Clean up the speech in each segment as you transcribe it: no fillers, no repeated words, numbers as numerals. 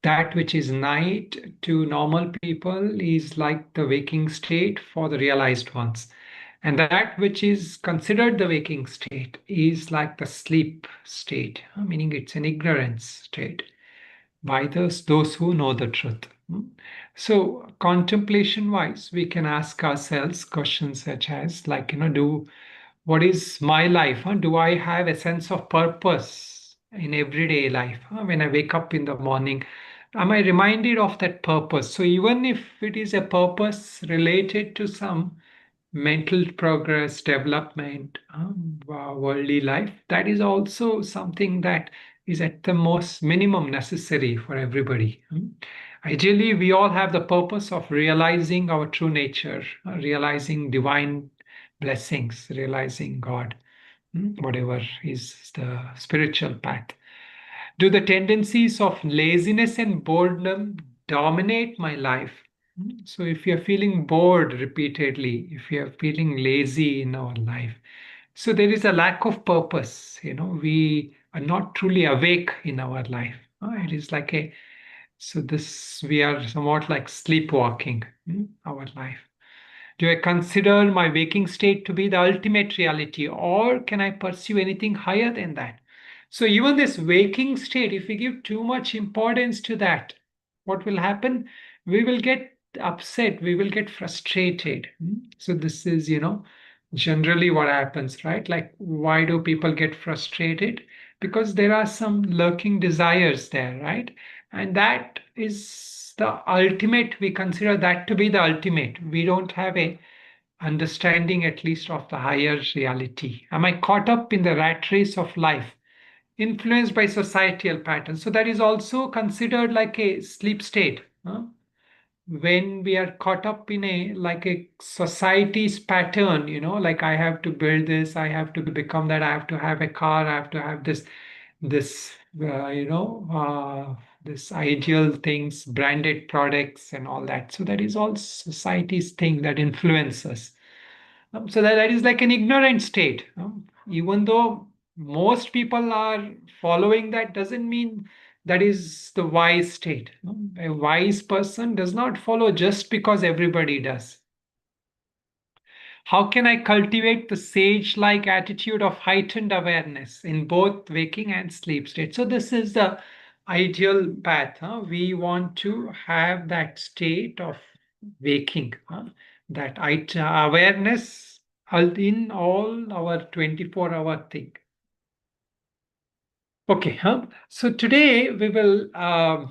That which is night to normal people is like the waking state for the realized ones. And that which is considered the waking state is like the sleep state, meaning it's an ignorance state by those who know the truth. So contemplation wise, we can ask ourselves questions such as like, what is my life? Do I have a sense of purpose in everyday life? When I wake up in the morning, am I reminded of that purpose? So even if it is a purpose related to some mental progress, development, worldly life, that is also something that is at the most minimum necessary for everybody. Ideally, we all have the purpose of realizing our true nature, realizing divine blessings, realizing God, whatever is the spiritual path. Do the tendencies of laziness and boredom dominate my life? So, if you're feeling bored repeatedly, if you're feeling lazy in our life, so there is a lack of purpose. We are not truly awake in our life. It is like we are somewhat like sleepwalking our life. Do I consider my waking state to be the ultimate reality, or can I pursue anything higher than that? So, even this waking state, if we give too much importance to that, what will happen? We will get upset, we will get frustrated. So, this is, generally what happens, right? Like, why do people get frustrated? Because there are some lurking desires there, right? And that is the ultimate, we consider that to be the ultimate. We don't have a understanding at least of the higher reality. Am I caught up in the rat race of life, influenced by societal patterns? So that is also considered like a sleep state. When we are caught up in a society's pattern, like I have to build this, I have to become that, I have to have a car, I have to have this this ideal things, branded products and all that. So that is all society's thing that influences. So that is like an ignorant state. Even though most people are following that, doesn't mean that is the wise state. A wise person does not follow just because everybody does. How can I cultivate the sage like attitude of heightened awareness in both waking and sleep state? So, this is the ideal path. We want to have that state of waking, that awareness in all our 24-hour thing. Okay, so today we will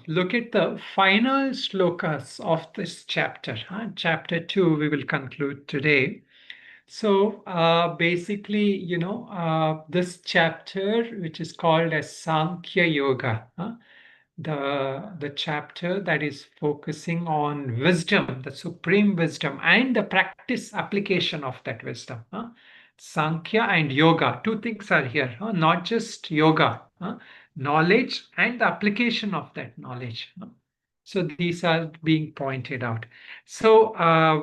look at the final shlokas of this chapter. Chapter 2, we will conclude today. So basically, this chapter, which is called as Sankhya Yoga, the chapter that is focusing on wisdom, the supreme wisdom, and the practice application of that wisdom. Sankhya and yoga, two things are here, not just yoga, knowledge and the application of that knowledge. So these are being pointed out. So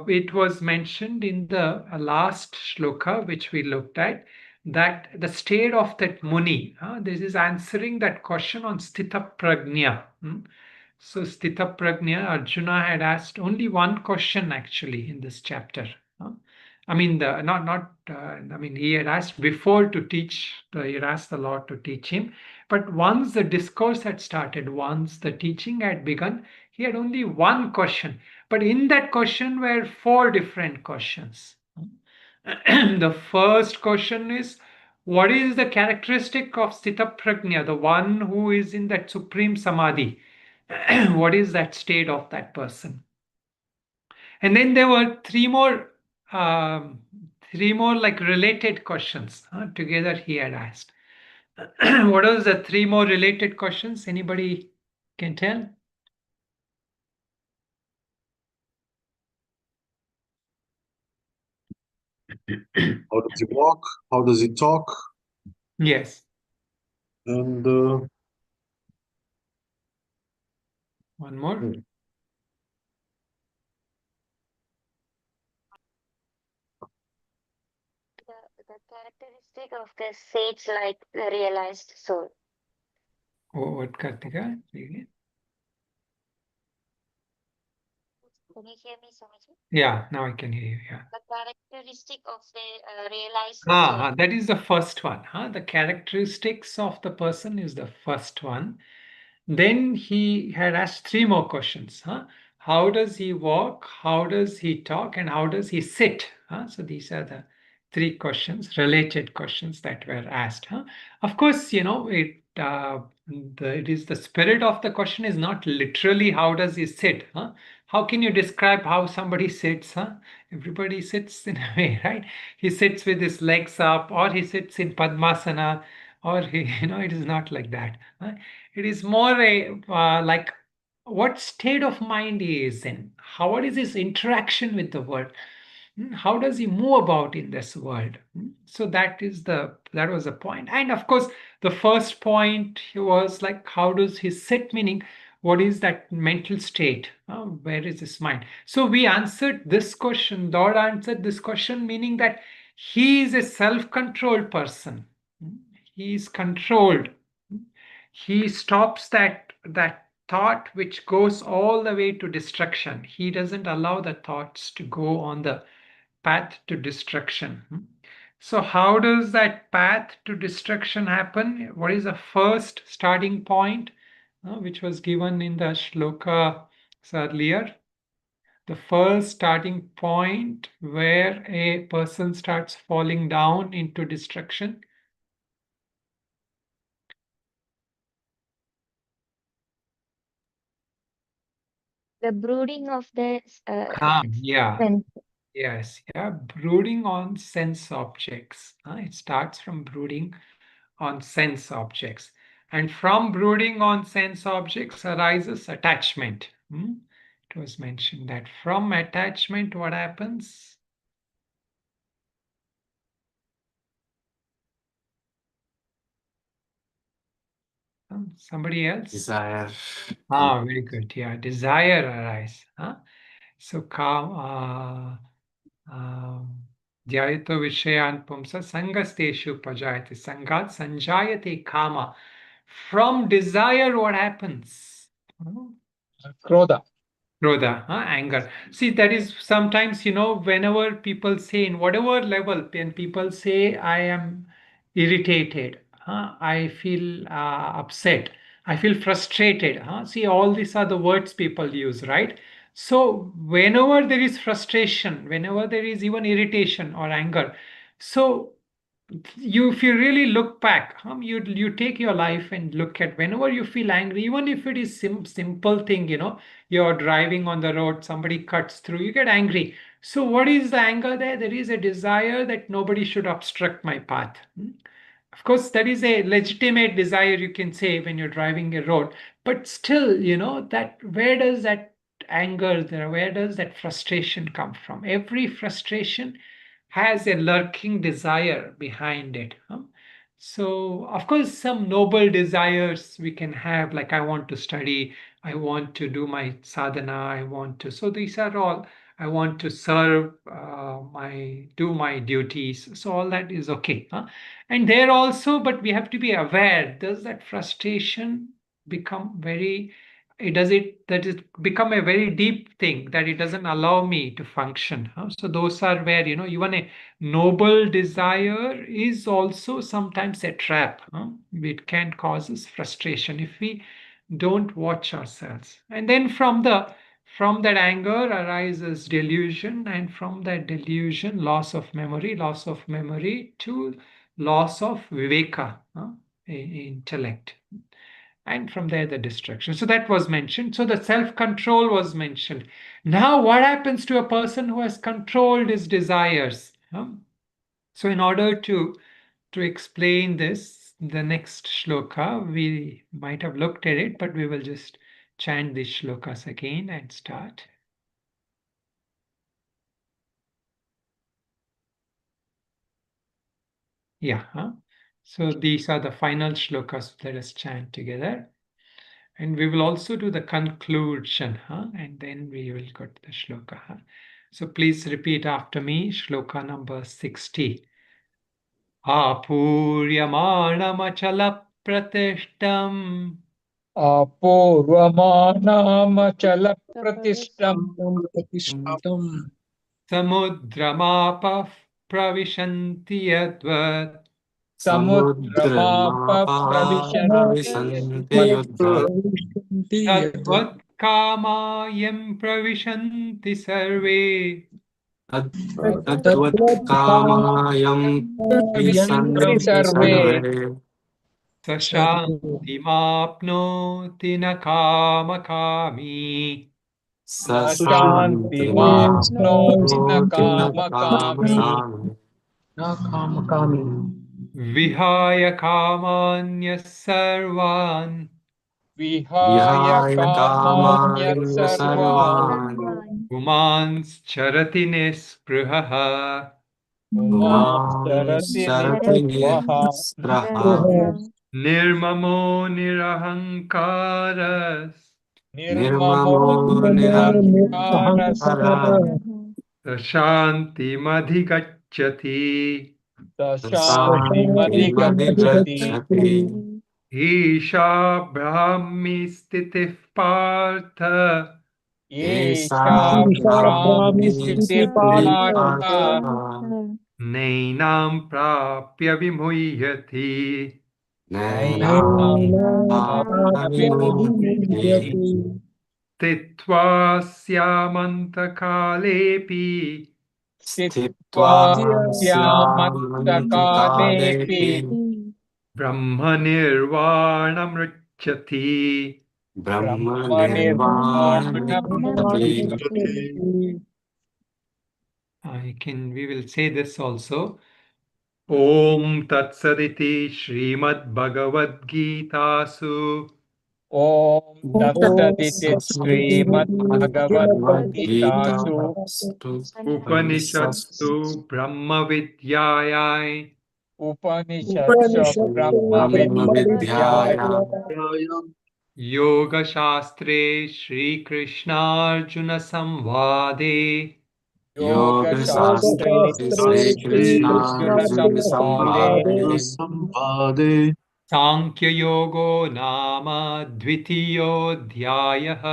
it was mentioned in the last shloka, which we looked at, that the state of that Muni, this is answering that question on Sthita Prajna. So Sthita Prajna, Arjuna had asked only one question actually in this chapter. I mean, I mean, he had asked before to teach, he had asked the Lord to teach him. But once the discourse had started, once the teaching had begun, he had only one question. But in that question were four different questions. The first question is, what is the characteristic of Sthita Prajna, the one who is in that supreme samadhi? What is that state of that person? And then there were um, three more like related questions together he had asked. What are the three more related questions? Anybody can tell? How does he walk? How does he talk? Yes. And One more. The characteristic of the sage-like realized soul. What, Kartika? Say again. Can you hear me, Swamiji? Yeah, now I can hear you. Yeah. The characteristic of the realized soul. That is the first one. The characteristics of the person is the first one. Then he had asked three more questions. How does he walk? How does he talk? And how does he sit? So these are the three questions, related questions that were asked. Of course, it is the spirit of the question is not literally how does he sit. How can you describe how somebody sits? Everybody sits in a way, right? He sits with his legs up, or he sits in Padmasana, or it is not like that. It is more like what state of mind he is in. What is his interaction with the world? How does he move about in this world? So that was the point. And of course, the first point was like, how does he sit? Meaning, what is that mental state? Where is his mind? So we answered this question. Lord answered this question, meaning that he is a self-controlled person. He is controlled. He stops that thought which goes all the way to destruction. He doesn't allow the thoughts to go on the path to destruction. So how does that path to destruction happen? What is the first starting point, which was given in the shloka earlier? The first starting point where a person starts falling down into destruction. The brooding of the Yeah. sense. Yes, yeah, brooding on sense objects. It starts from brooding on sense objects. And from brooding on sense objects arises attachment. It was mentioned that from attachment, what happens? Somebody else? Desire. Very good. Yeah, desire arises. So, ध्यायतो विषयान् पुंसा sangasteshu pajayate sangat sanjayate kama. From desire, what happens? Krodha. Krodha, anger. See, that is sometimes, whenever people say, in whatever level, when people say, I am irritated, I feel upset, I feel frustrated. See, all these are the words people use, right? So, whenever there is frustration, whenever there is even irritation or anger, so if you really look back, you take your life and look at whenever you feel angry, even if it is simple thing, you're driving on the road, somebody cuts through, you get angry. So what is the anger there? There is a desire that nobody should obstruct my path. Of course, that is a legitimate desire, you can say, when you're driving a road. But still, that where does that anger there, where does that frustration come from? Every frustration has a lurking desire behind it. So, of course, some noble desires we can have, like I want to study, I want to do my sadhana, I want to. So these are all. I want to serve do my duties. So all that is okay. And there also, but we have to be aware. Does that frustration become very? That it become a very deep thing that it doesn't allow me to function. So those are where even a noble desire is also sometimes a trap. It can cause us frustration if we don't watch ourselves. And then from that anger arises delusion, and from that delusion, loss of memory to loss of viveka, intellect. And from there, the destruction. So that was mentioned. So the self-control was mentioned. Now, what happens to a person who has controlled his desires? So in order to explain this, the next shloka, we might have looked at it, but we will just chant these shlokas again and start. Yeah. So these are the final shlokas. Let us chant together. And we will also do the conclusion, and then we will go to the shloka. So please repeat after me, shloka number 60. Apuryamana machala pratishtam पूर्वमानामचलप्रतिष्ठम् समुद्रमापः प्रविशन्ति यद्वत् समुद्रमापप्रविशन्ति प्रविशन्ति यद्वत् युद्धम् तद्वत् कामायं प्रविशन्ति सर्वे तद्वत् कामायं प्रविशन्ति विसन्ति सर्वे सर्वे स शान्तिमाप्नोति न कामकामी स न शान्तिमाप्नोति न शान्तिमाप्नोति न कामकामी कामकामी न कामकामी विहाय कामान्यः सर्वान् विहाय विहाय कामान्यः कामान्य सर्वान् सर्वान् पुमांश्चरति निःस्पृहः पुमांश्चरति पुमांश्चरति निःस्पृहः निःस्पृहः निर्ममो निरहङ्कारः निर्ममो निर्ममो निरहङ्कारः निरहङ्कारः स शान्तिमधिगच्छति स शान्तिमधिगच्छति शान्तिमधिगच्छति ईशा ब्राह्मी स्थितिः पार्थ येषा ब्राह्मी ब्राह्मीस्थितिः स्थितिः पार्थ पार्थ नैनां प्राप्य विमुह्यति नैनां प्राप्य विमुह्यति स्थित्वा स्यामन्तकालेऽपि स्थित्वा स्यामन्तकालेऽपि स्यामन्तकालेऽपि ब्रह्मनिर्वाणमृच्छति ब्रह्मनिर्वाणमृच्छति We will say this also. Om Tatsariti Srimad Bhagavad Gitasu ॐ तत्सदिति श्रीमद्भगवद्गीतासु Upanishatsu Brahma Vidyayai उपनिषत्सु ब्रह्मविद्यायां Yoga Shastre Shri Krishna Arjuna Samvade योगशास्त्रे श्रीकृष्णार्जुनसंवादे Samvade Sankhya Yogo Nama Dvitiyodhyayah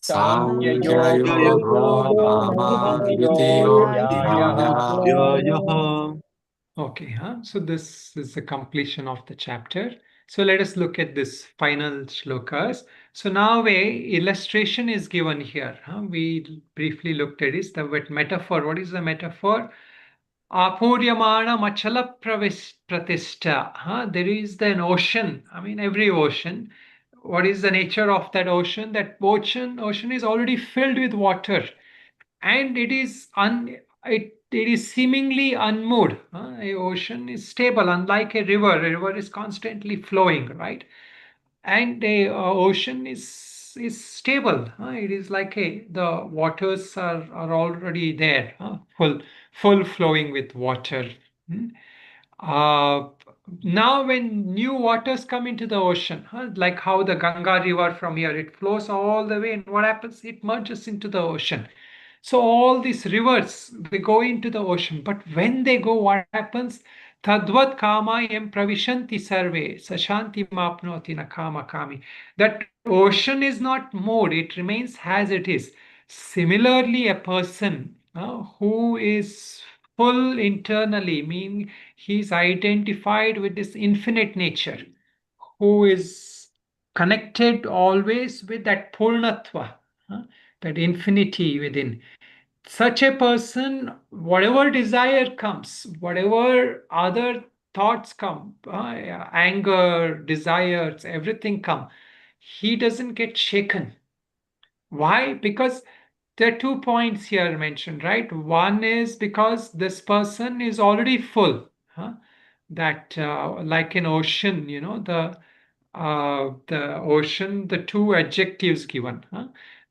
साङ्ख्ययोगो नाम द्वितीयोऽध्यायः Yaha. Okay, so this is the completion of the chapter. So let us look at this final shlokas. So now a illustration is given here. We briefly looked at this. The metaphor. What is the metaphor? Apuryamana machala pratishtha. There is an ocean. I mean, every ocean. What is the nature of that ocean? That ocean is already filled with water, and it is seemingly unmoved. A ocean is stable, unlike a river. A river is constantly flowing, right? And a ocean is stable. It is like the waters are already there, full flowing with water. Hmm. Uh, Now, when new waters come into the ocean, like how the Ganga river from here, it flows all the way, and what happens? It merges into the ocean. So all these rivers, they go into the ocean. But when they go, what happens? Tadvat kama yam pravishanti sarve sashanti mapnoti na kama kami. That ocean is not moved, it remains as it is. Similarly, a person who is full internally, meaning he's identified with this infinite nature, who is connected always with that purnatva, that infinity within. Such a person, whatever desire comes, whatever other thoughts come, anger, desires, everything come, he doesn't get shaken. Why? Because there are 2 points here mentioned, right? One is because this person is already full, that like an ocean, the ocean, the two adjectives given,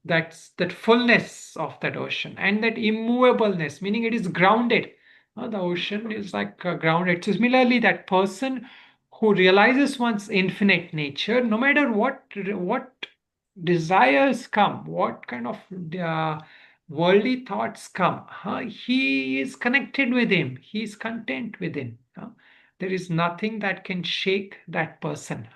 that's that fullness of that ocean and that immovableness, meaning it is grounded. The ocean is like grounded. So similarly, that person who realizes one's infinite nature, no matter what desires come, what kind of worldly thoughts come, he is connected with him. He is content within. There is nothing that can shake that person.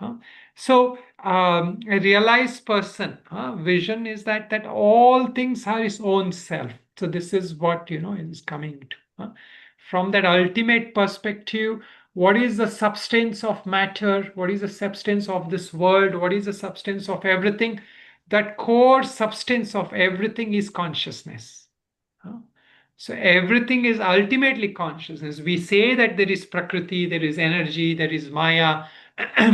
So a realized person, vision is that all things are his own self. So this is what is coming to. From that ultimate perspective, what is the substance of matter? What is the substance of this world? What is the substance of everything? That core substance of everything is consciousness. So everything is ultimately consciousness. We say that there is Prakriti, there is energy, there is Maya,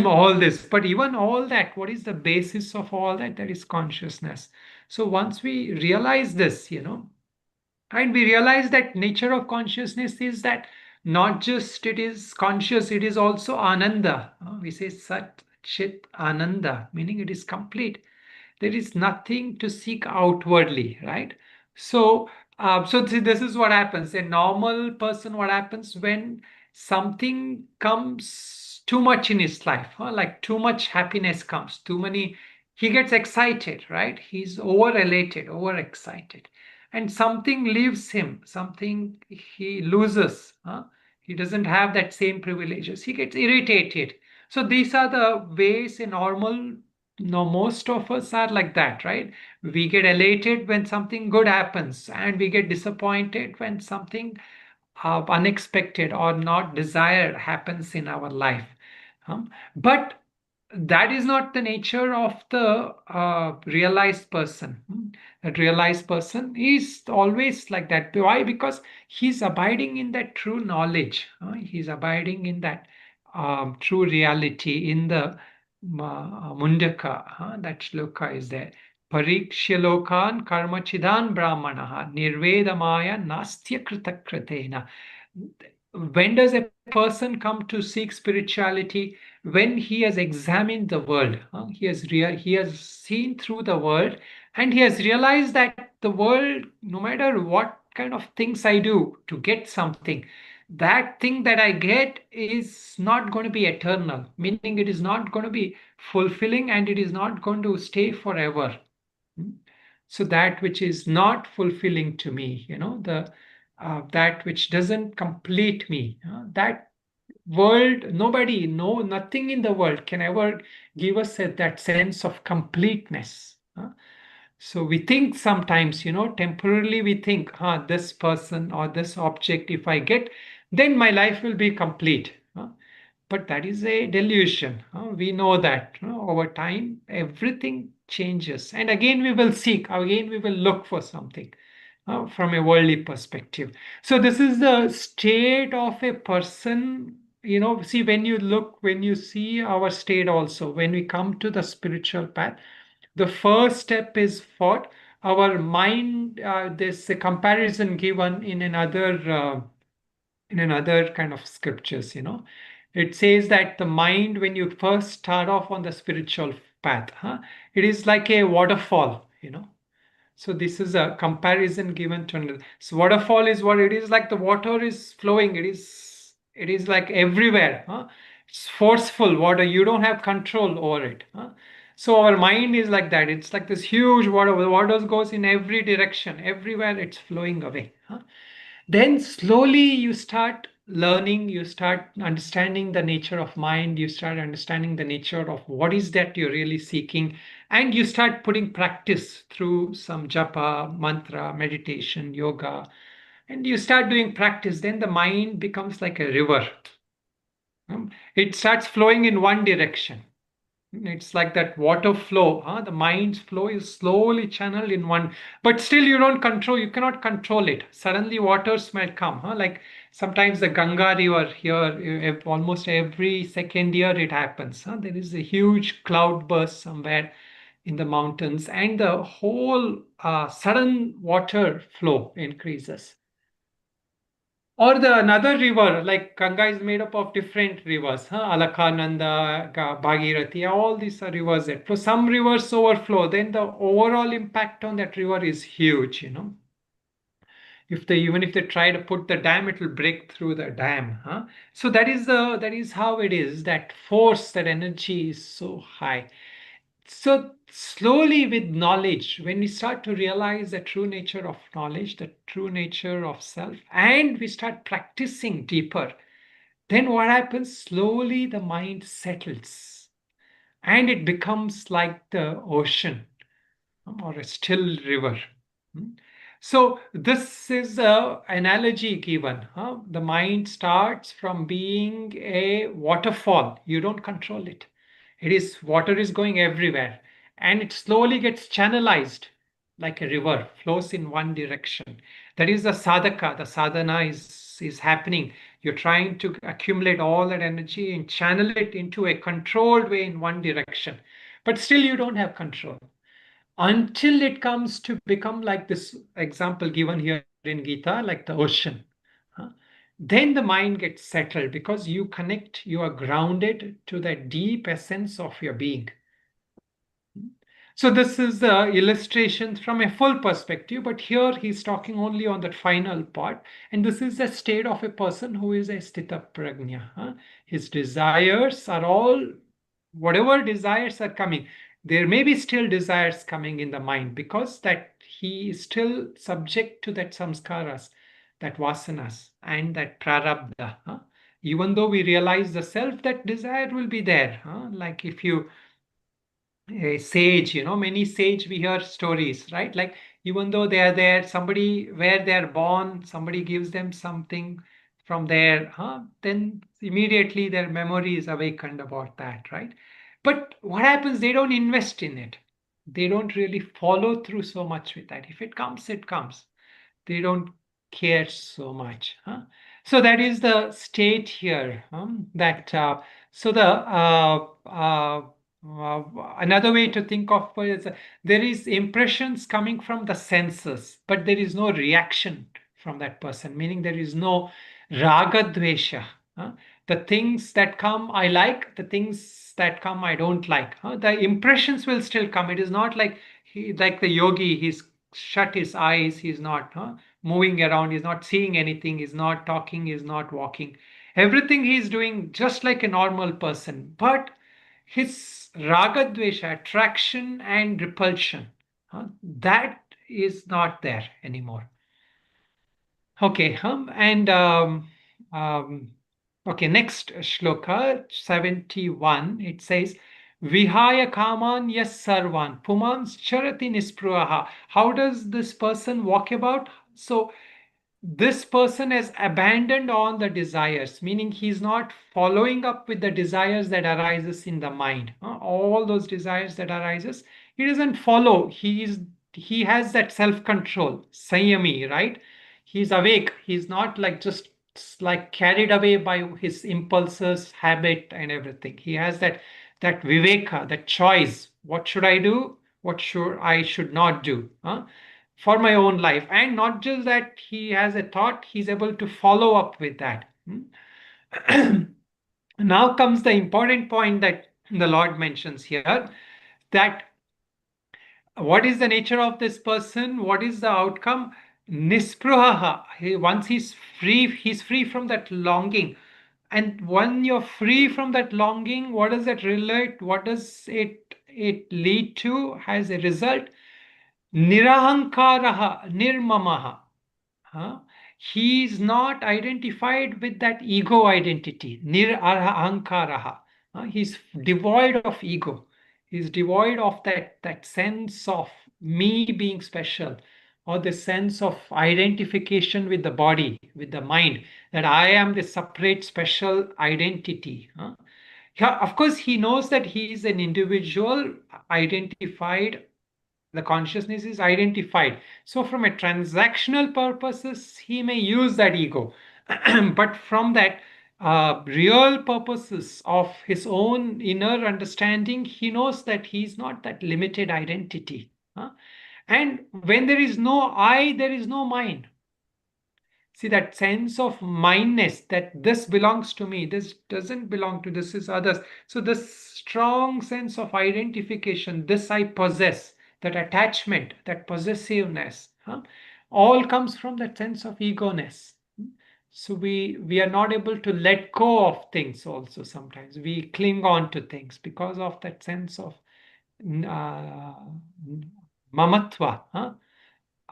all this. But even all that, what is the basis of all that? That is consciousness. So once we realize this, and we realize that nature of consciousness is that not just it is conscious, it is also Ananda. We say Sat Chit Ananda, meaning it is complete. There is nothing to seek outwardly, right? So this is what happens. A normal person, what happens when something comes too much in his life, like too much happiness comes, too many, he gets excited, right? He's over elated, over excited, and something leaves him, something he loses. He doesn't have that same privileges. He gets irritated. So these are the ways a normal, no, most of us are like that, right? We get elated when something good happens, and we get disappointed when something unexpected or not desired happens in our life. But that is not the nature of the realized person. That realized person is always like that. Why? Because he's abiding in that true knowledge. He's abiding in that true reality in the Mundaka. That shloka is there. Parikshalokan karmachidan brahmanaha nirvedamaya nastya kritakritena. When does a person come to seek spirituality? When he has examined the world, he has seen through the world, and he has realized that the world, no matter what kind of things I do to get something, that thing that I get is not going to be eternal, meaning it is not going to be fulfilling, and it is not going to stay forever. So that which is not fulfilling to me, that which doesn't complete me, that world, nobody, no, nothing in the world can ever give us that sense of completeness. So we think sometimes, temporarily we think, this person or this object, if I get, then my life will be complete. But that is a delusion. We know that over time, everything changes. And again, we will seek, again, we will look for something from a worldly perspective. So this is the state of a person. See, when you see our state also, when we come to the spiritual path, the first step is for our mind. There's a comparison given in another kind of scriptures. It says that the mind, when you first start off on the spiritual path, it is like a waterfall. So this is a comparison given to another. So waterfall is what it is, like the water is flowing. It is like everywhere. It's forceful water. You don't have control over it. So our mind is like that. It's like this huge water. The water goes in every direction. Everywhere it's flowing away. Then slowly you start learning, you start understanding the nature of mind, you start understanding the nature of what is that you're really seeking, and you start putting practice through some japa, mantra, meditation, yoga, and you start doing practice. Then the mind becomes like a river. It starts flowing in one direction. It's like that water flow. The mind's flow is slowly channeled in one, but still you cannot control it. Suddenly waters might come. Like sometimes the Ganga River here, almost every second year it happens. There is a huge cloud burst somewhere in the mountains, and the whole sudden water flow increases. Or the another river, like Ganga is made up of different rivers, Alaknanda, Bhagirathi, all these are rivers that flow. Some rivers overflow, then the overall impact on that river is huge. Even if they try to put the dam, it will break through the dam. So that is how it is. That force, that energy is so high. So slowly with knowledge, when we start to realize the true nature of knowledge, the true nature of self, and we start practicing deeper, Then what happens? Slowly the mind settles and it becomes like the ocean or a still river. So this is an analogy given. The mind starts from being a waterfall. You don't control it. Water is going everywhere, and it slowly gets channelized like a river, flows in one direction. That is the sadhaka. The sadhana is happening. You're trying to accumulate all that energy and channel it into a controlled way in one direction. But still, you don't have control until it comes to become like this example given here in Gita, like the ocean. Then the mind gets settled because you are grounded to the deep essence of your being. So this is the illustration from a full perspective, but here he's talking only on that final part. And this is the state of a person who is a sthita prajna. His desires are all, whatever desires are coming, there may be still desires coming in the mind because that he is still subject to that samskaras, that vasanas, and that prarabdha. Even though we realize the self, that desire will be there. Like if you a sage, many sage we hear stories, right? Like even though they are there, somebody where they are born, somebody gives them something from there, then immediately their memory is awakened about that, right? But what happens? They don't invest in it. They don't really follow through so much with that. If it comes, it comes. They don't care so much. So that is the state here. That so the another way to think of it is there is impressions coming from the senses, but there is no reaction from that person. Meaning there is no raga dvesha. The things that come I like, the things that come I don't like. The impressions will still come. It is not like like the yogi. He's shut his eyes, he's not moving around, he's not seeing anything, he's not talking, he's not walking. Everything he's doing just like a normal person, but his raga dvesha, attraction and repulsion, that is not there anymore. Okay, and okay, next shloka 71, it says Vihaya kaman yes sarvan pumans charati nispruaha. How does this person walk about? So this person has abandoned on the desires, meaning he's not following up with the desires that arises in the mind. All those desires that arises, he doesn't follow. He has that self-control, sanyami, right? He's awake. He's not like just like carried away by his impulses, habit, and everything. He has that viveka, that choice. What should I do? What should not do? For my own life. And not just that he has a thought, he's able to follow up with that. Now comes the important point that the Lord mentions here, that what is the nature of this person? What is the outcome? Nispruhaha. Once he's free from that longing. And when you're free from that longing, what does that relate? What does it lead to as a result? Nirahankaraha, nirmamaha. He is not identified with that ego identity. Nirahankaraha. He's devoid of ego. He's devoid of that sense of me being special, or the sense of identification with the body, with the mind, that I am the separate special identity. Yeah, of course, he knows that he is an individual identified, the consciousness is identified. So from a transactional purposes, he may use that ego. But from that real purposes of his own inner understanding, he knows that he's not that limited identity. And when there is no I, there is no mind. See, that sense of mindness, that this belongs to me, this doesn't belong to, this is others. So this strong sense of identification, this I possess, that attachment, that possessiveness, all comes from that sense of ego-ness. So we are not able to let go of things also. Sometimes we cling on to things because of that sense of mamatva.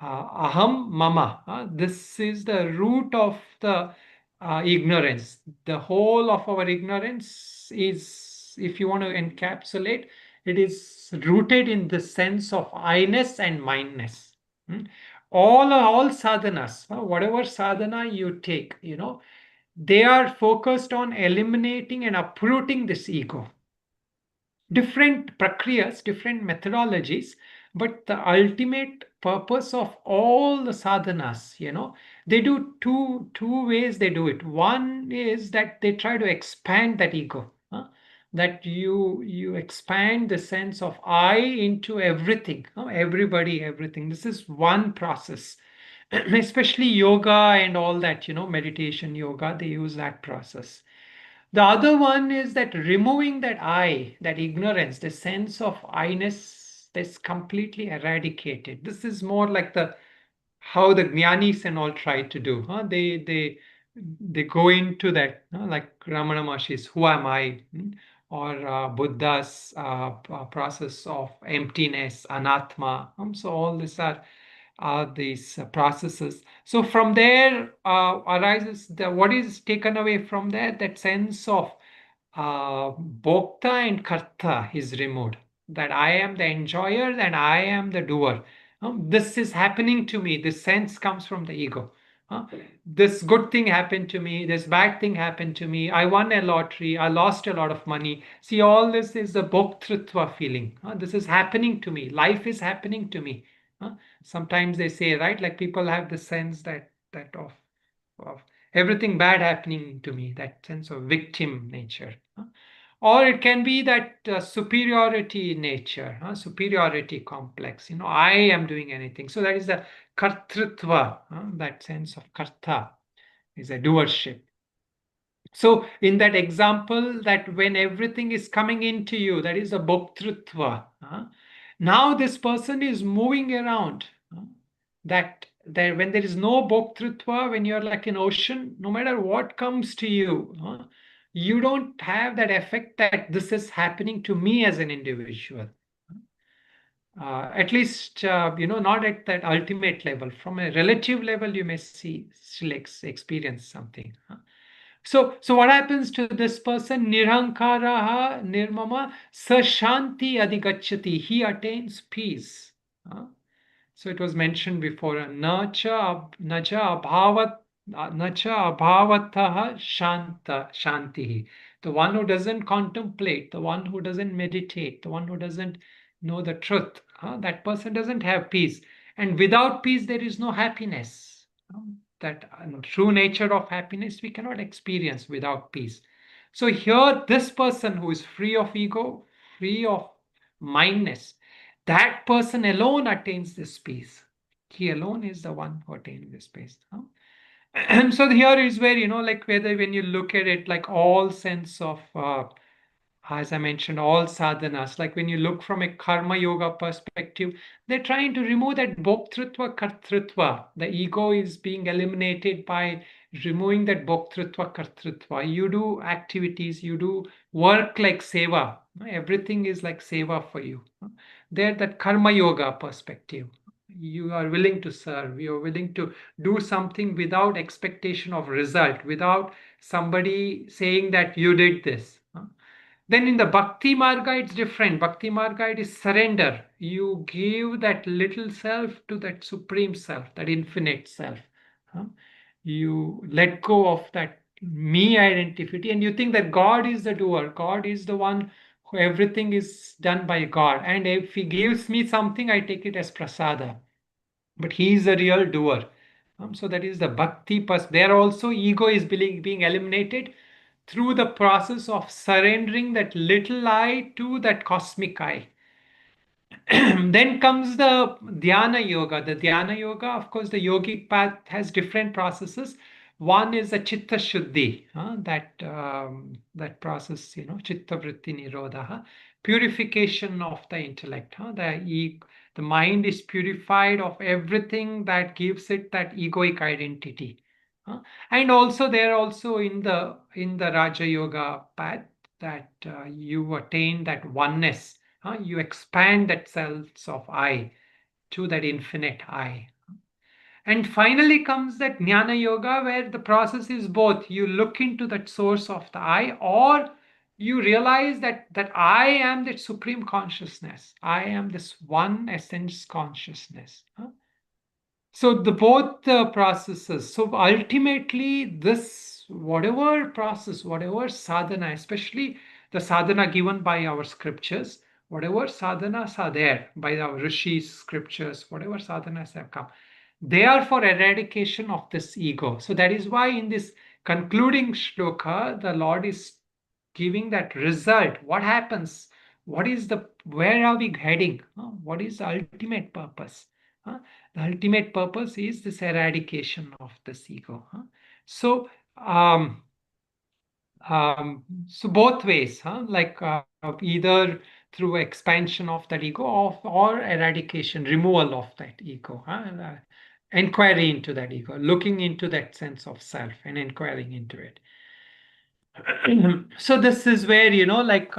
Aham mama. This is the root of the ignorance. The whole of our ignorance is, if you want to encapsulate, it is rooted in the sense of I-ness and mindness. Hmm? All sadhanas, whatever sadhana you take, they are focused on eliminating and uprooting this ego. Different prakriyas, different methodologies, but the ultimate purpose of all the sadhanas, they do two ways they do it. One is that they try to expand that ego, that you expand the sense of I into everything, everybody, everything. This is one process. Especially yoga and all that, meditation, yoga, they use that process. The other one is that removing that I, that ignorance, the sense of I-ness that's completely eradicated. This is more like the how the jnanis and all try to do. They go into that, like Ramana Maharshi's "Who am I?" or Buddha's process of emptiness, anatma. So all these are these processes. So from there arises what is taken away from there, that sense of bhokta and karta is removed. That I am the enjoyer and I am the doer. This is happening to me. This sense comes from the ego. This good thing happened to me. This bad thing happened to me. I won a lottery. I lost a lot of money. See, all this is the bhoktrutva feeling. This is happening to me. Life is happening to me. Sometimes they say, right, like people have the sense that of everything bad happening to me, that sense of victim nature. Or it can be that superiority nature, superiority complex. I am doing anything. So that is the kartrutva, that sense of karta is a doership. So in that example, that when everything is coming into you, that is a bhoktrutva. Now this person is moving around. That when there is no bhoktrutva, when you're like an ocean, no matter what comes to you, you don't have that effect that this is happening to me as an individual. At least, not at that ultimate level. From a relative level, you may still experience something. So what happens to this person? Nirankaraha nirmama sashanti adigachati. He attains peace. So it was mentioned before. Nacha abhavataha shantihi. The one who doesn't contemplate, the one who doesn't meditate, the one who doesn't know the truth, that person doesn't have peace. And without peace, there is no happiness. That true nature of happiness we cannot experience without peace. So here, this person who is free of ego, free of mindness, that person alone attains this peace. He alone is the one who attains this peace. And so here is where, like whether when you look at it, like all sense of as I mentioned, all sadhanas, like when you look from a karma yoga perspective, they're trying to remove that bhoktrutva kartrutva. The ego is being eliminated by removing that bhoktrutva kartrutva. You do activities, you do work like seva. Everything is like seva for you. There, that karma yoga perspective. You are willing to serve, you're willing to do something without expectation of result, without somebody saying that you did this. Then in the Bhakti Marga, it's different. Bhakti Marga, it is surrender. You give that little self to that supreme self, that infinite self. You let go of that me identity and you think that God is the doer. God is the one who everything is done by God. And if he gives me something, I take it as prasada. But he is the real doer. So that is the Bhakti. There also ego is being eliminated through the process of surrendering that little I to that cosmic I. Then comes the dhyana yoga. The dhyana yoga, of course, the yogic path has different processes. One is the chitta shuddhi, that process, chitta vritti nirodha, purification of the intellect. The mind is purified of everything that gives it that egoic identity. And also there also in the Raja Yoga path that you attain that oneness. You expand that sense of I to that infinite I. And finally comes that Jnana Yoga, where the process is both. You look into that source of the I, or you realize that I am that supreme consciousness. I am this one essence consciousness. So the both the processes. So ultimately, this whatever process, whatever sadhana, especially the sadhana given by our scriptures, whatever sadhanas are there by our rishis, scriptures, whatever sadhanas have come, they are for eradication of this ego. So that is why in this concluding shloka, the Lord is giving that result. What happens? What is the where are we heading? What is the ultimate purpose? The ultimate purpose is this eradication of this ego. So, so both ways, like either through expansion of that ego or eradication, removal of that ego, inquiry into that ego, looking into that sense of self and inquiring into it. So this is where, like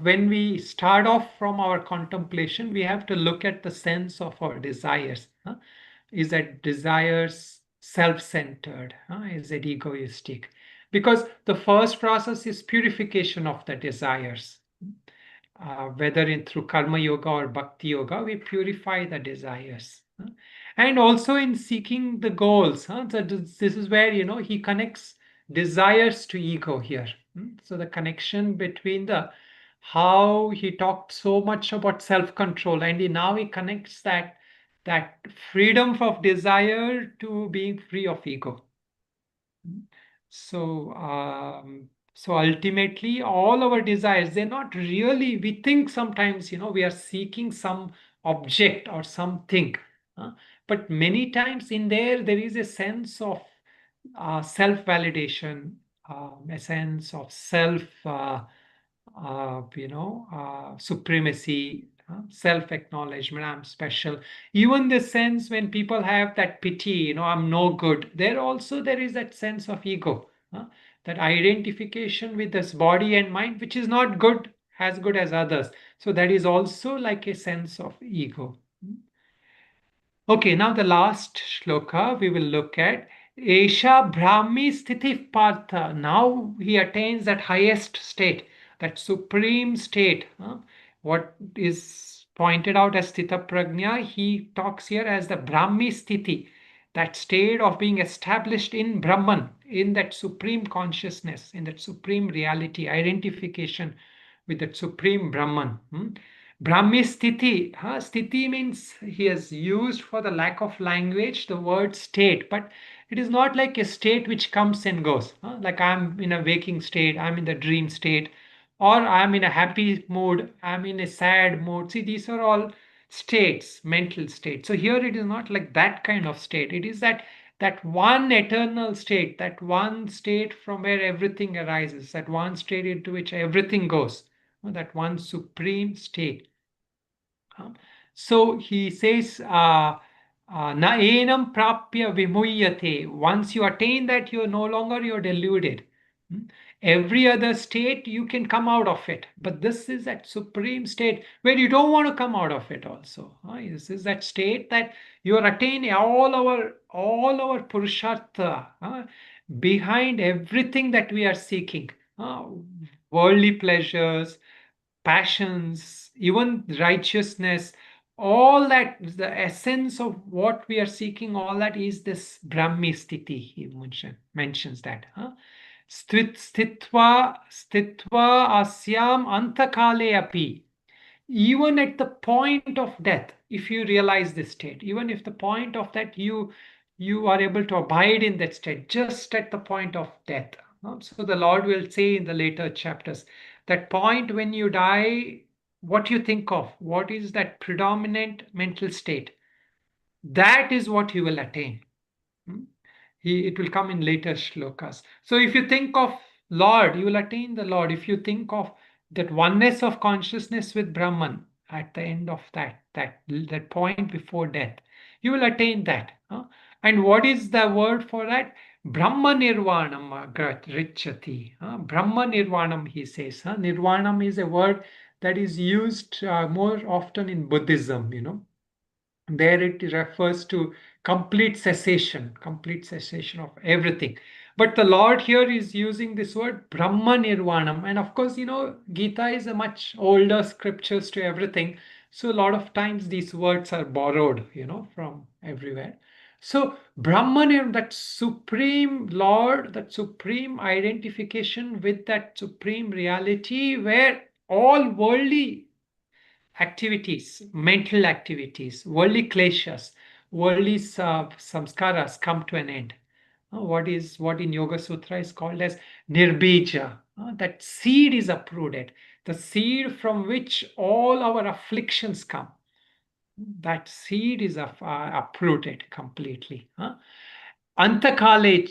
when we start off from our contemplation, we have to look at the sense of our desires. Is that desires self-centered? Is it egoistic? Because the first process is purification of the desires. Whether through karma yoga or bhakti yoga, we purify the desires. And also in seeking the goals. So this is where, he connects desires to ego here. So the connection between the how he talked so much about self-control, and now he connects that freedom of desire to being free of ego. So so ultimately all our desires, they're not really, we think sometimes, we are seeking some object or something, but many times in there is a sense of self-validation, a sense of self supremacy, self-acknowledgement, I'm special. Even the sense when people have that pity, I'm no good, there is that sense of ego, that identification with this body and mind, which is not good, as good as others. So that is also like a sense of ego. Okay, now the last shloka we will look at. Esha Brahmi Sthiti Partha. Now he attains that highest state, that supreme state. What is pointed out as Sthita Prajna, he talks here as the Brahmi Sthiti, that state of being established in Brahman, in that supreme consciousness, in that supreme reality, identification with that supreme Brahman. Brahmi Sthiti. Sthiti means he has used, for the lack of language, the word state, but it is not like a state which comes and goes. Like I'm in a waking state, I'm in the dream state, or I'm in a happy mood, I'm in a sad mood. See, these are all states, mental states. So here it is not like that kind of state. It is that one eternal state, that one state from where everything arises, that one state into which everything goes, that one supreme state. So he says, na enam prapya vimuyate. Once you attain that, you're no longer you're deluded. Every other state you can come out of it, but this is that supreme state where you don't want to come out of it also. This is that state that you are attaining all our purushartha, behind everything that we are seeking, worldly pleasures, passions, even righteousness, all that, the essence of what we are seeking, all that is this Brahmi Sthiti. He mentions that. Stitva asyam antakale api. Even at the point of death, if you realize this state, even if the point of that you are able to abide in that state, just at the point of death. So the Lord will say in the later chapters, that point when you die, what you think of, what is that predominant mental state, that is what you will attain. It will come in later shlokas. So if you think of Lord, you will attain the Lord. If you think of that oneness of consciousness with Brahman at the end of that point before death, you will attain that. And what is the word for that? Brahman Nirvanam Richati. Brahman Nirvanam, he says. Nirvanam is a word that is used more often in Buddhism, There it refers to complete cessation of everything. But the Lord here is using this word Brahman Nirvanam. And of course, Gita is a much older scriptures to everything. So a lot of times these words are borrowed, from everywhere. So Brahman, that supreme Lord, that supreme identification with that supreme reality where all worldly activities, mental activities, worldly kleshas, worldly samskaras come to an end. What in Yoga Sutra is called as nirbija. That seed is uprooted, the seed from which all our afflictions come. That seed is uprooted completely. Antakale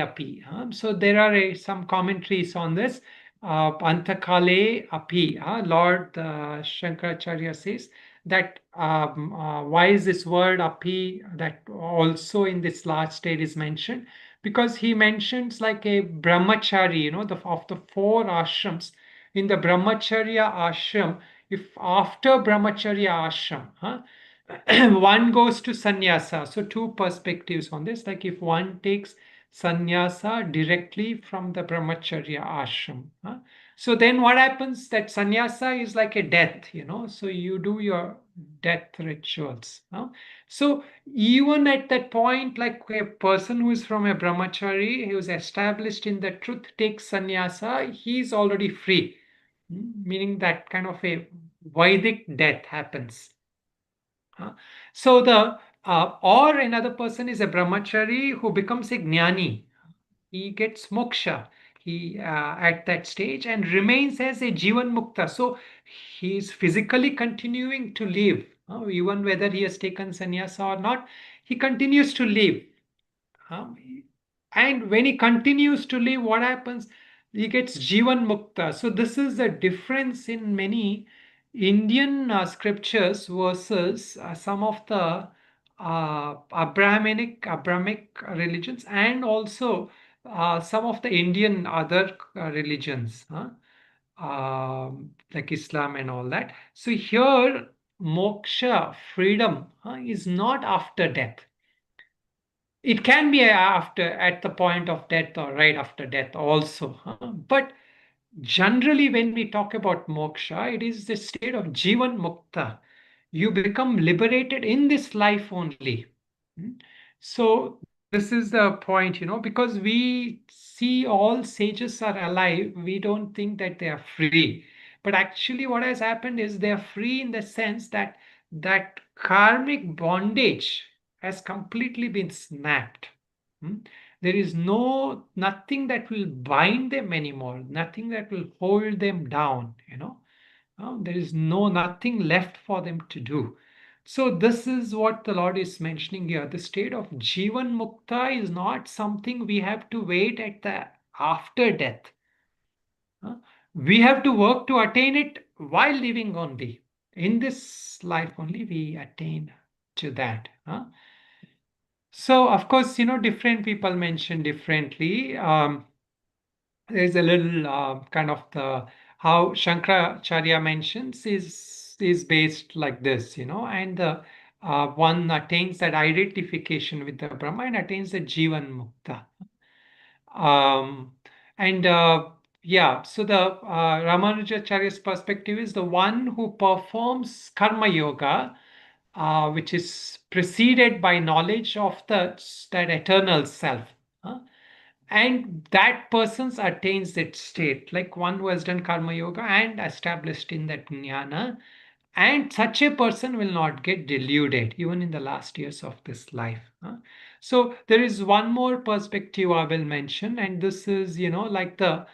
api. So there are some commentaries on this. Antakale api. Lord Shankaracharya says that why is this word api that also in this last state is mentioned? Because he mentions like a brahmachari, of the four ashrams. In the brahmacharya ashram, if after brahmacharya ashram, one goes to sannyasa. So two perspectives on this. Like if one takes sannyasa directly from the brahmacharya ashram. So then what happens? That sannyasa is like a death, So you do your death rituals. So even at that point, like a person who is from a brahmachari, who is established in the truth, takes sannyasa, he is already free. Meaning that kind of a Vedic death happens. So or another person is a brahmachari who becomes a jnani. He gets moksha. He at that stage and remains as a jivan mukta. So he is physically continuing to live, even whether he has taken sannyasa or not. He continues to live. Um, and when he continues to live, what happens? He gets Jivan Mukta. So this is the difference in many Indian scriptures versus some of the Abrahamic religions and also some of the Indian other religions, like Islam and all that. So here, moksha, freedom, is not after death. It can be at the point of death or right after death also. But generally, when we talk about moksha, it is the state of jivan mukta. You become liberated in this life only. Hmm. So this is the point, because we see all sages are alive, we don't think that they are free. But actually, what has happened is they are free in the sense that that karmic bondage has completely been snapped. Hmm. There is nothing that will bind them anymore, nothing that will hold them down, there is nothing left for them to do. So this is what the Lord is mentioning here. The state of Jivan Mukta is not something we have to wait at the after death. We have to work to attain it while living only. In this life only we attain to that. So of course, different people mention differently. There's a little kind of the how Shankaracharya mentions is based like this, and the one attains that identification with the Brahma and attains the Jivan Mukta. Um, and yeah, so the Ramanujacharya's perspective is the one who performs karma yoga, which is preceded by knowledge of that eternal self. And that person attains that state, like one who has done karma yoga and established in that jnana. And such a person will not get deluded even in the last years of this life. So there is one more perspective I will mention, and this is, like the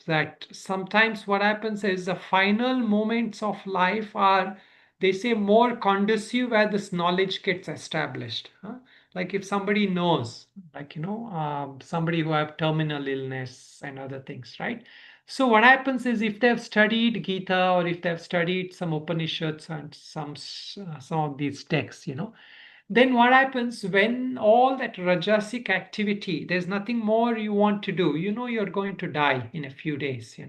that sometimes what happens is the final moments of life are, they say, more conducive where this knowledge gets established. Like if somebody knows, like somebody who have terminal illness and other things, right? So what happens is if they have studied Gita or if they have studied some Upanishads and some of these texts, then what happens when all that rajasic activity, there's nothing more you want to do, you're going to die in a few days,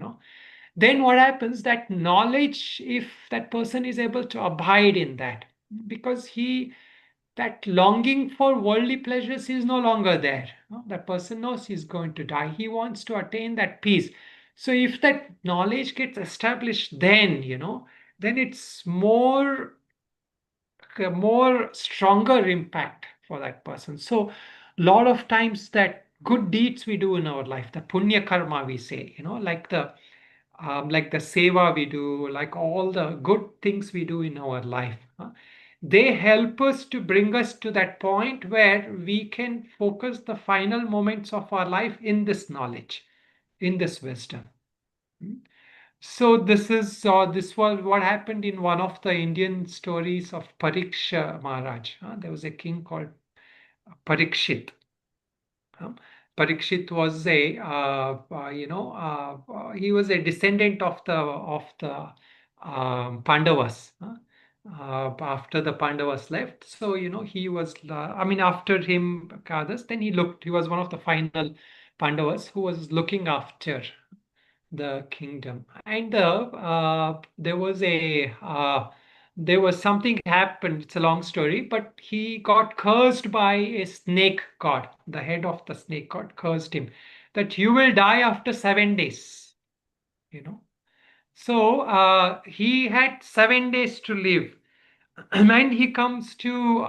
then what happens, that knowledge, if that person is able to abide in that, because that longing for worldly pleasures is no longer there. That person knows he's going to die. He wants to attain that peace. So if that knowledge gets established, then it's more stronger impact for that person. So a lot of times that good deeds we do in our life, the punya karma we say, like the seva we do, like all the good things we do in our life, they help us to bring us to that point where we can focus the final moments of our life in this knowledge, in this wisdom. So this was what happened in one of the Indian stories of Pariksha Maharaj. There was a king called Parikshit. Parikshit was he was a descendant of the Pandavas. After the Pandavas left, so he was. After him, others. Then he was one of the final Pandavas who was looking after the kingdom. And there was something happened. It's a long story, but he got cursed by a snake god. The head of the snake god cursed him that you will die after 7 days. So he had 7 days to live. And he comes to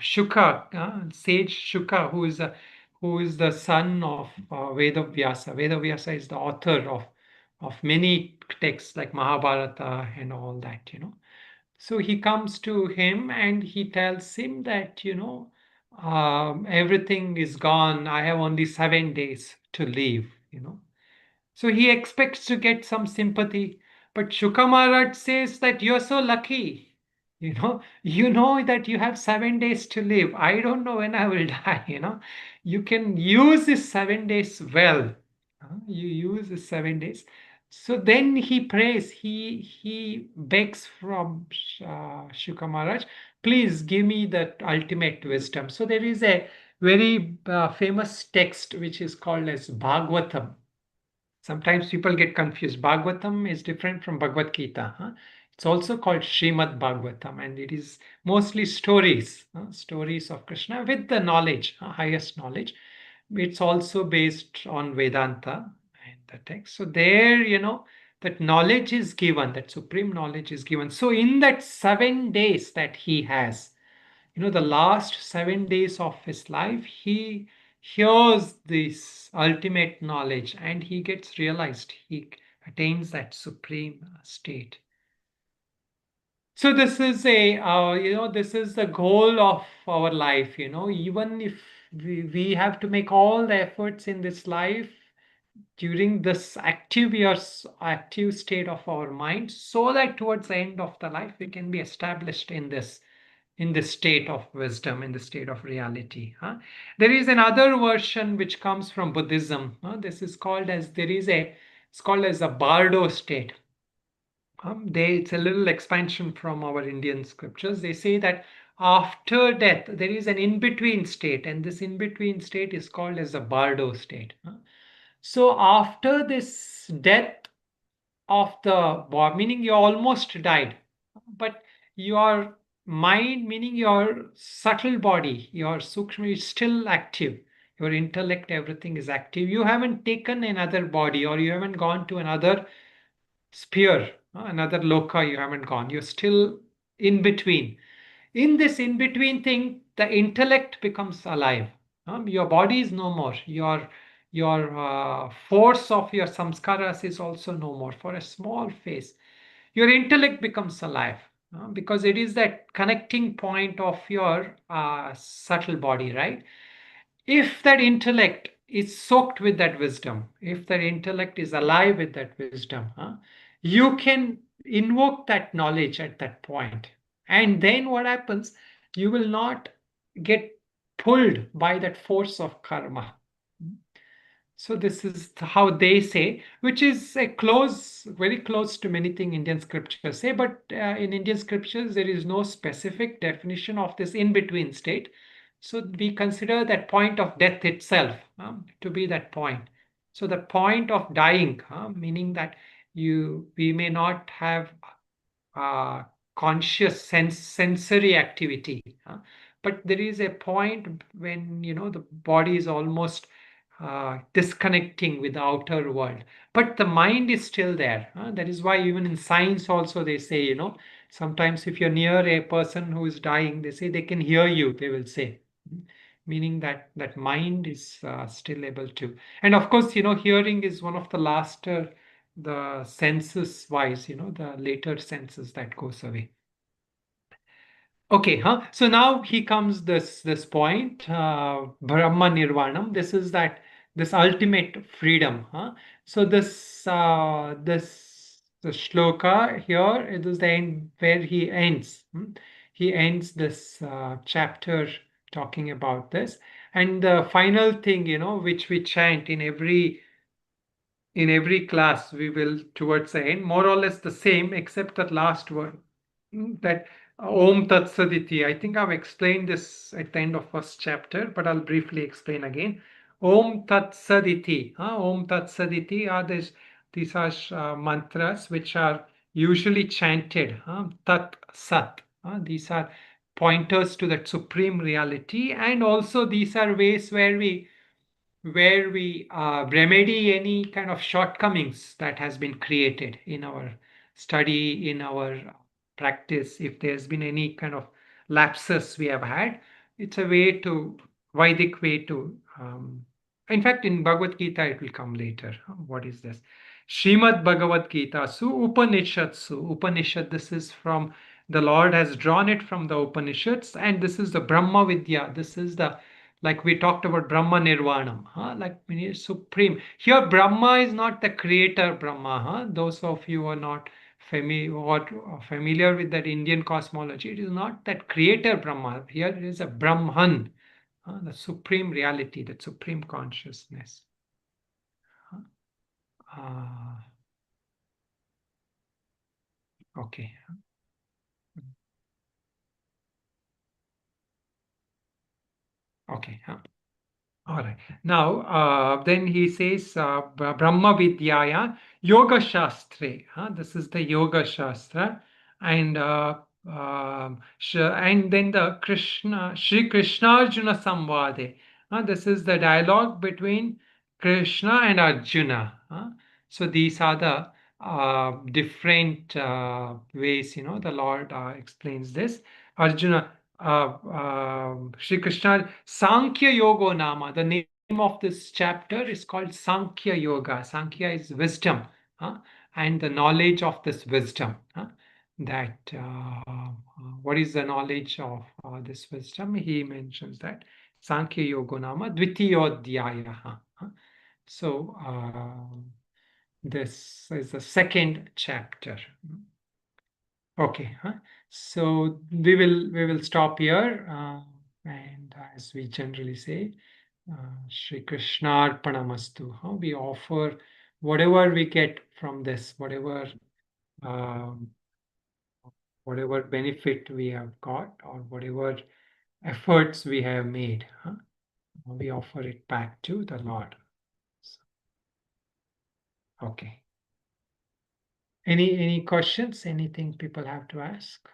Shuka, sage Shuka, who is the son of Vedavyasa. Vedavyasa is the author of many texts like Mahabharata and all that. So he comes to him and he tells him that everything is gone. I have only 7 days to live. So he expects to get some sympathy. But Shuka Maharaj says that you're so lucky. You know that you have 7 days to live. I don't know when I will die. You can use these 7 days well. You use the 7 days. So then he prays, he begs from Shuka Maharaj, please give me the ultimate wisdom. So there is a very famous text which is called as Bhagavatam. Sometimes people get confused. Bhagavatam is different from Bhagavad Gita. It's also called Srimad Bhagavatam, and it is mostly stories, stories of Krishna with the knowledge, highest knowledge. It's also based on Vedanta and the text. So there, that knowledge is given, that supreme knowledge is given. So in that 7 days that he has, the last 7 days of his life, he hears this ultimate knowledge and he gets realized, he attains that supreme state. So this is this is the goal of our life. Even if we have to make all the efforts in this life during this active state of our mind, so that towards the end of the life we can be established in this state of wisdom, in the state of reality. There is another version which comes from Buddhism. This is called as it's called as a Bardo state. It's a little expansion from our Indian scriptures. They say that after death there is an in-between state, and this in-between state is called as a Bardo state. So after this death of the body, meaning you almost died, but your mind, meaning your subtle body, your sukshma is still active. Your intellect, everything is active. You haven't taken another body, or you haven't gone to another sphere, another loka, you haven't gone. You're still in between. In this in between thing, the intellect becomes alive. Your body is no more. Your force of your samskaras is also no more for a small phase. Your intellect becomes alive because it is that connecting point of your subtle body, right? If that intellect is soaked with that wisdom, if that intellect is alive with that wisdom, you can invoke that knowledge at that point. And then what happens? You will not get pulled by that force of karma. So this is how they say, which is very close to many things Indian scriptures say. But in Indian scriptures, there is no specific definition of this in-between state. So we consider that point of death itself to be that point. So the point of dying, meaning that we may not have conscious sensory activity. But there is a point when the body is almost disconnecting with the outer world, but the mind is still there. That is why even in science also they say, sometimes if you're near a person who is dying, they say they can hear you, they will say. Meaning that mind is still able to. And of course, hearing is one of the last, the senses wise, the later senses that goes away. Okay, so now he comes this point, Brahman Nirvanam. This is this ultimate freedom. So the shloka here, it is the end where he ends. He ends this chapter talking about this, and the final thing, which we chant in every class, we will towards the end, more or less the same, except that last word, that Om Tat Saditi. I think I've explained this at the end of first chapter, but I'll briefly explain again. Om Tat Saditi. Om Tat Saditi are these are mantras which are usually chanted. Tat Sat. These are pointers to that supreme reality, and also these are ways where we remedy any kind of shortcomings that has been created in our study, in our practice. If there's been any kind of lapses we have had, it's a way to, Vedic way to, in fact, in Bhagavad Gita, it will come later. What is this? Srimad Bhagavad Gita, Su Upanishadsu. Upanishad, this is from, the Lord has drawn it from the Upanishads, and this is the Brahma Vidya. This is the, like we talked about Brahman Nirvana, like supreme. Here, Brahma is not the creator Brahma. Those of you who are not familiar with that Indian cosmology, it is not that creator Brahma. Here it is a Brahman, the supreme reality, that supreme consciousness. Okay. Okay. All right. Now, then he says, Brahma Vidyaya Yoga Shastre. This is the Yoga Shastra. And and then the Sri Krishna Arjuna Samvade. This is the dialogue between Krishna and Arjuna. So these are the different ways, the Lord explains this. Arjuna, Sri Krishna, Sankhya Yoga Nama. The name of this chapter is called Sankhya Yoga. Sankhya is wisdom, and the knowledge of this wisdom. That what is the knowledge of this wisdom? He mentions that Sankhya Yoga Nama Dvitiyodhyaya. So this is the second chapter. Okay, so we will stop here, and as we generally say, Shri Krishna Arpanamastu. We offer whatever we get from this, whatever benefit we have got, or whatever efforts we have made, we offer it back to the Lord. Okay. Any questions? Anything people have to ask?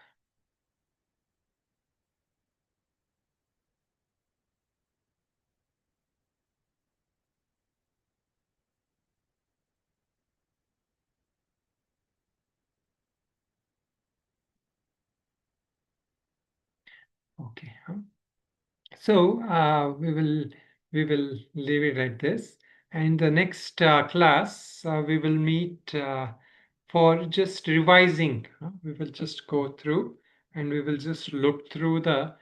Okay. So we will leave it at this. And the next class we will meet for just revising. We will just go through and we will just look through the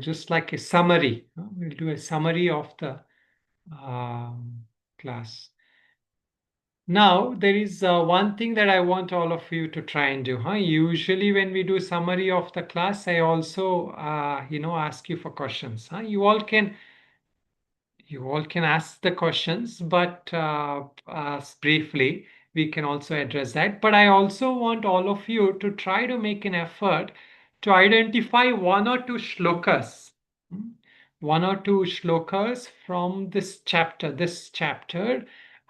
just like a summary. We'll do a summary of the class. Now, there is one thing that I want all of you to try and do. Usually when we do summary of the class, I also, ask you for questions. You all can ask the questions, but briefly, we can also address that. But I also want all of you to try to make an effort to identify one or two shlokas. One or two shlokas from this chapter,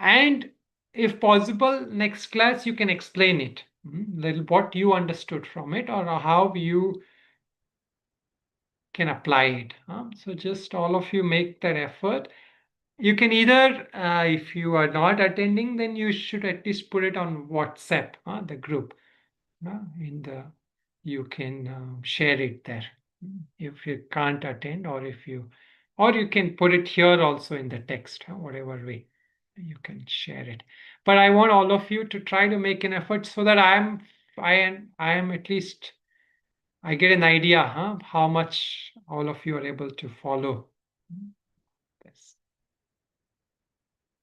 and if possible, next class you can explain it. little what you understood from it or how you can apply it. So just all of you make that effort. You can either, if you are not attending, then you should at least put it on WhatsApp, the group. In the, you can share it there. If you can't attend, or you can put it here also in the text, whatever way you can share it. But I want all of you to try to make an effort so that I am at least I get an idea, how much all of you are able to follow this.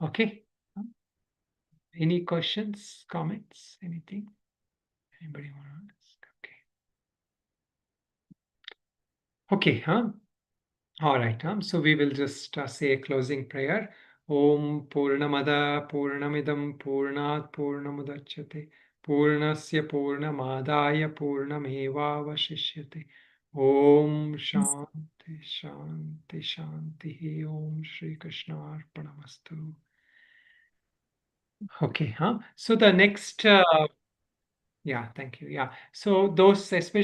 Okay. Any questions, comments, anything? Anybody want to ask? Okay. All right. So we will just say a closing prayer. Om Purnamada Purnamidam Purnat Purnamudachyate Purnasya Purnamadaya Purnamevavashishyate. Om Shanti Shanti Shanti. Om Shri Krishna Arpanamastu. Okay. So the next, yeah, thank you. Yeah. So those, especially